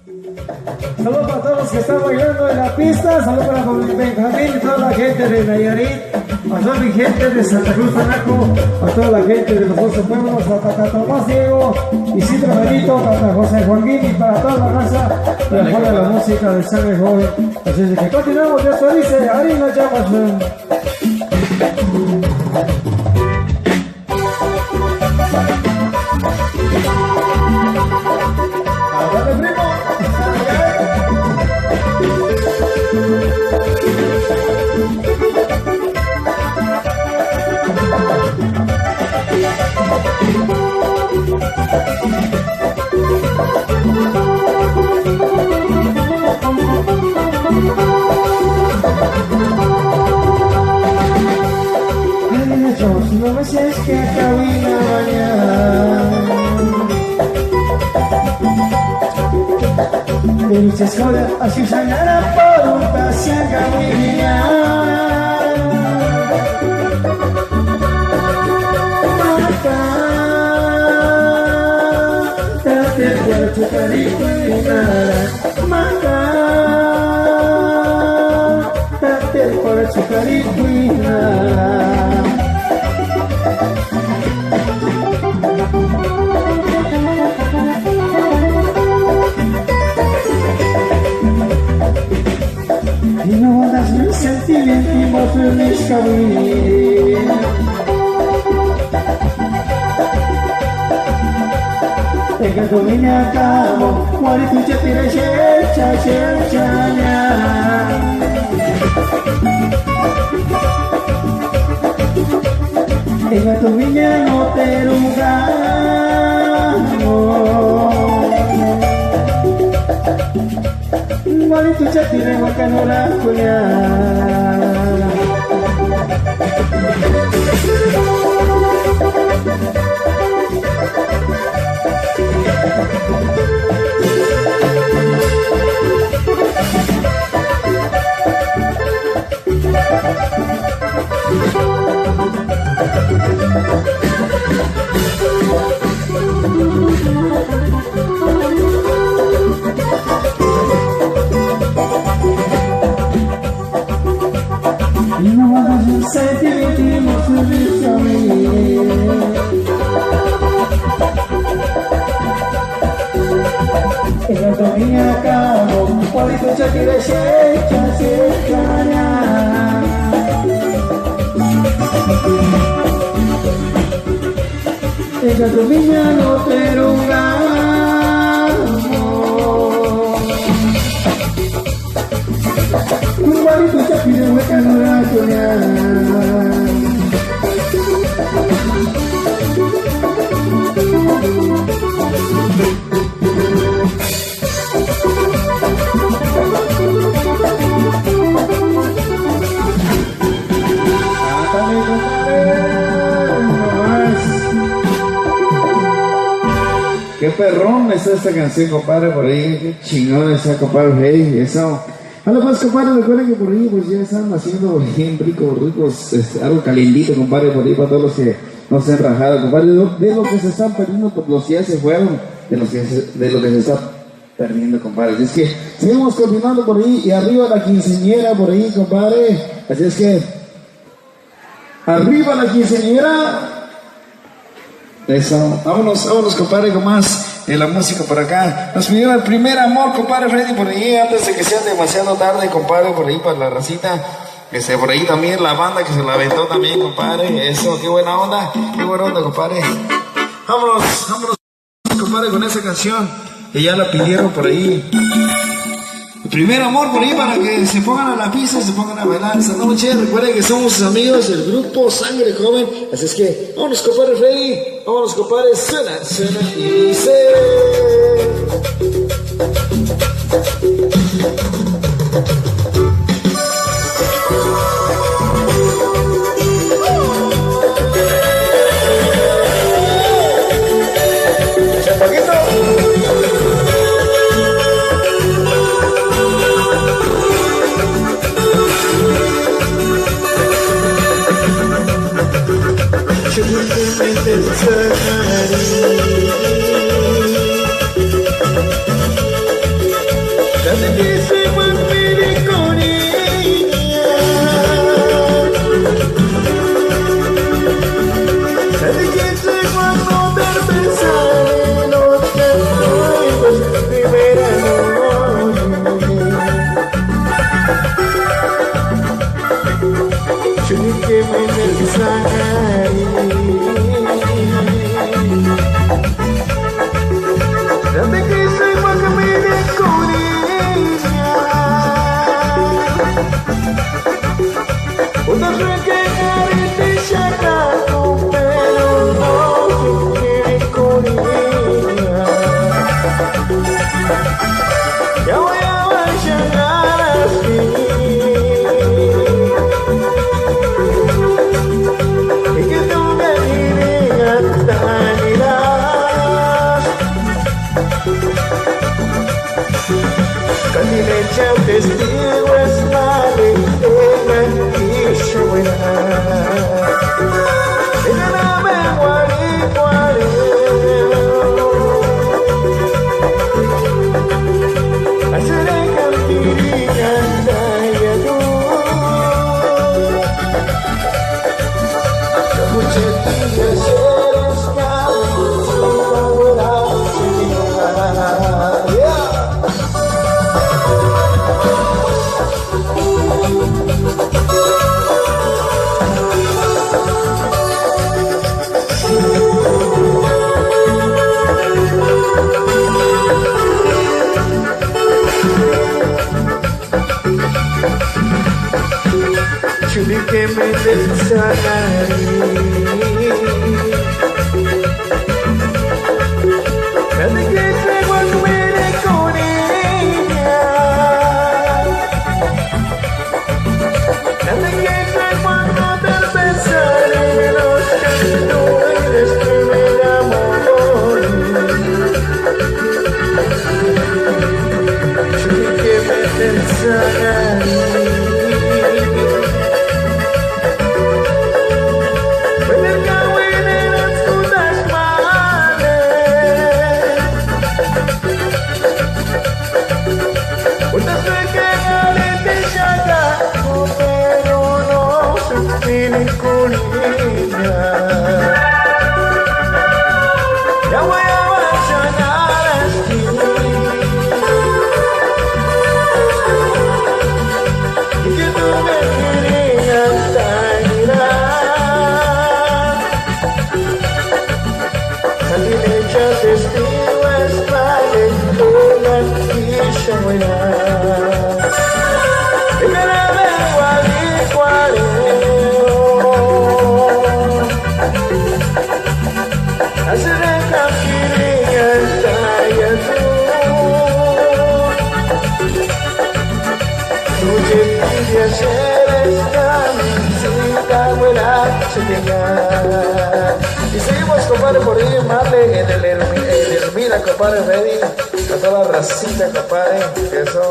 Saludos para todos los que están bailando en la pista. Saludos para Benjamín y toda la gente de Nayarit. A toda mi gente de Santa Cruz Anaco. A toda la gente de los 12 pueblos. Para Tomás Diego, Isidro Benito, para José Joaquín y para toda la raza que apoya la música de Sangre Joven. Así es que continuamos. Esto dice Harina Llamas. No me sé que cabina mañana de lucha escola así sanara por un pasión cabina mata date por tu cariño mata date por tu cariño. Y no das mis sentimientos en mis caminos. Tenga tu niña cabo, muere tu chatira checha. Tenga tu niña no te Wali tu chatire makan orang punya. Y no hagas un sentimiento subirse a mí. Ella también acabó, cualito ya quiere checha. Ella también no te Igualito ya pide hueca no la Qué perrón está esta canción, compadre, por ahí, qué chingón está, compadre, hey, eso. Hola pues, compadre, recuerden que por ahí pues ya están haciendo bien ricos, algo calientito, compadre, por ahí para todos los que no se han rajado, compadre, de lo que se están perdiendo, por los que ya se fueron, de lo que se está perdiendo, compadre. Así es que seguimos continuando por ahí y arriba la quinceañera por ahí, compadre. Así es que arriba la quinceañera. Eso, vámonos, compadre, con más de la música por acá. Nos pidieron el primer amor, compadre Freddy, por ahí, antes de que sea demasiado tarde, compadre, por ahí para la racita. Por ahí también la banda que se la aventó también, compadre. Eso, qué buena onda, compadre. Vámonos, compadre, con esa canción que ya la pidieron por ahí. El primer amor por ahí para que se pongan a la pista, se pongan a bailar esta noche. Recuerden que somos sus amigos del grupo Sangre Joven. Así es que vámonos, compadre Freddy. Vámonos, compadre. Suena y dice. Desde que se vuelve con ella, desde que se cuando te pensar en los recuerdos de verano, yo ni que me pensaré. Desde que se cuando me descubrí, uno se queda de chacato, pero no se quiere con ella. Ya voy a llegar así, y que tú me dirías tan irás. Casi le echa un testigo es madre de la quiche buena. Ella no me guaré, guaré. Haceré campiría y a tú. Yo escuché tías eres cabos, ahora se Chuli que me deshagaré. Desde que se vuelve con ella, desde que se cuando te pensaré en los cantores que me enamoró. Chuli que me deshagaré. Con ella ya voy a vacilar así, y que tú me querías mirar. Salí de ella testigo es vale de la quiche buena. Y que la lengua dijo haceré campiría y a tú. Tu lleguilla eres camisita, abuela, se tenga. Y seguimos, compadre, por ahí, Marle, en el Hermina, compadre, ready. A toda la racita, compadre. Eso.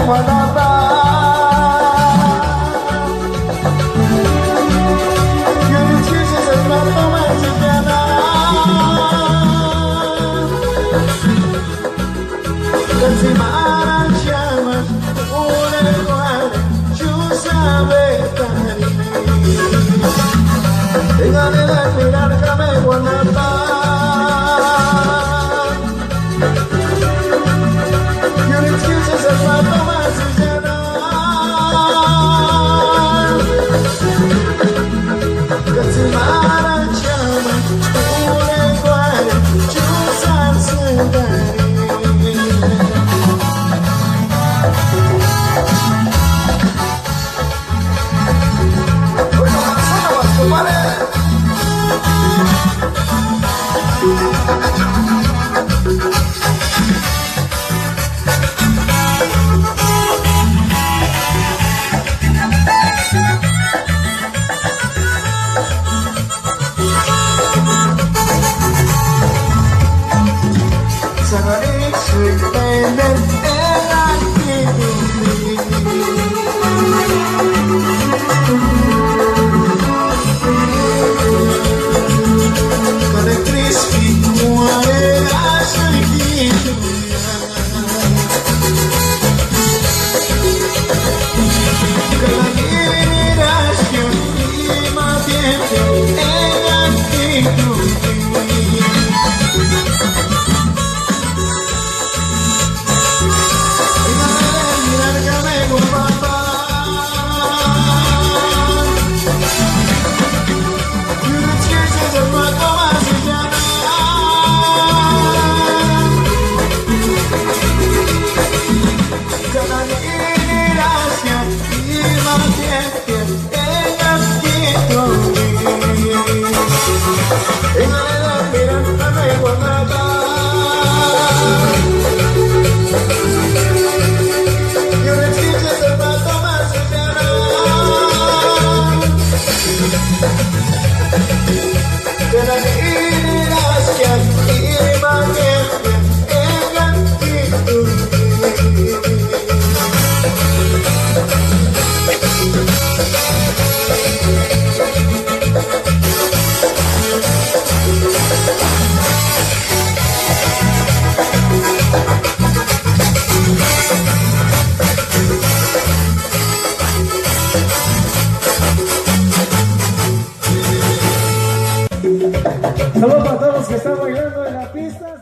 guanata. Yo no quise ser plato mexicana. Casi marachamas, una igual, yo sabe cari. Déjame de mirar que me guanata. Yo no quise ser plato mexicana. Casi marachamas, una igual, yo sabe cari. Saludos para todos los que están bailando en la pista.